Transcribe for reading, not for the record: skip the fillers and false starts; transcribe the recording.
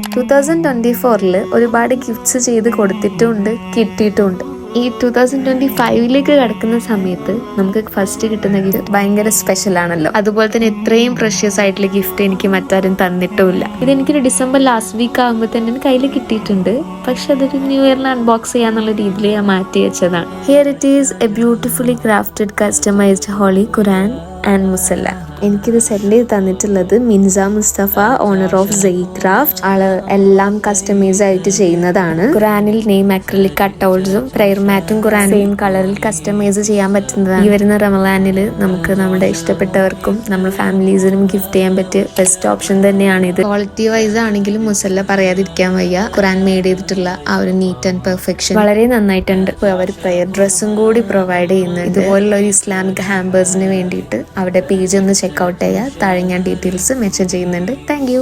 2024 ഒരുപാട് ഗിഫ്റ്റ്സ് ചെയ്ത് കൊടുത്തിട്ടുമുണ്ട്, കിട്ടിയിട്ടുമുണ്ട്. ഈ 2025ലേക്ക് കടക്കുന്ന സമയത്ത് നമുക്ക് ഫസ്റ്റ് കിട്ടുന്ന ഗിഫ്റ്റ് ഭയങ്കര സ്പെഷ്യൽ ആണല്ലോ. അതുപോലെ തന്നെ എത്രയും പ്രഷ്യസ് ആയിട്ടുള്ള ഗിഫ്റ്റ് എനിക്ക് മറ്റാരും തന്നിട്ടുമില്ല. ഇതെനിക്കൊരു ഡിസംബർ ലാസ്റ്റ് വീക്ക് ആകുമ്പോൾ തന്നെ കയ്യിൽ കിട്ടിയിട്ടുണ്ട്. പക്ഷെ അതൊരു ന്യൂ ഇയറിന് അൺബോക്സ് ചെയ്യാന്നുള്ള രീതിയിൽ ഞാൻ മാറ്റി വെച്ചതാണ്. Here it is a beautifully crafted customised holy Quran and musalla. എനിക്കിത് സെൻഡ് ചെയ്ത് തന്നിട്ടുള്ളത് Minsa Mustafa, owner of Saycraft. ആള് എല്ലാം കസ്റ്റമൈസ് ആയിട്ട് ചെയ്യുന്നതാണ്. ഖുറാനിൽ നെയിം അക്രിലിക് കട്ടൗട്ട്സും പ്രയർ മാറ്റും ഖുറാൻ സെയിം കളറിൽ കസ്റ്റമൈസ് ചെയ്യാൻ പറ്റുന്നതാണ്. ഈ വരുന്ന റമളാനിൽ നമുക്ക് നമ്മുടെ ഇഷ്ടപ്പെട്ടവർക്കും നമ്മുടെ ഫാമിലീസിനും ഗിഫ്റ്റ് ചെയ്യാൻ പറ്റിയ ബെസ്റ്റ് ഓപ്ഷൻ തന്നെയാണ് ഇത്. ക്വാളിറ്റി വൈസ് ആണെങ്കിലും മുസല്ല പറയാതിരിക്കാൻ വയ്യ. ഖുറാൻ മെയ്ഡ് ചെയ്തിട്ടുള്ള ആ ഒരു നീറ്റ് ആൻഡ് പെർഫെക്ഷൻ വളരെ നന്നായിട്ടുണ്ട്. അവർ പ്രയർ ഡ്രസ്സും കൂടി പ്രൊവൈഡ് ചെയ്യുന്നത്. ഇതുപോലുള്ള ഒരു ഇസ്ലാമിക് ഹാമ്പേഴ്സിന് വേണ്ടിയിട്ട് അവരുടെ പേജ് ഒന്ന് ചെക്ക് ഔട്ട് ചെയ്യുക. താഴെ ഞാൻ ഡീറ്റെയിൽസ് മെൻഷൻ ചെയ്യുന്നുണ്ട്. Thank you.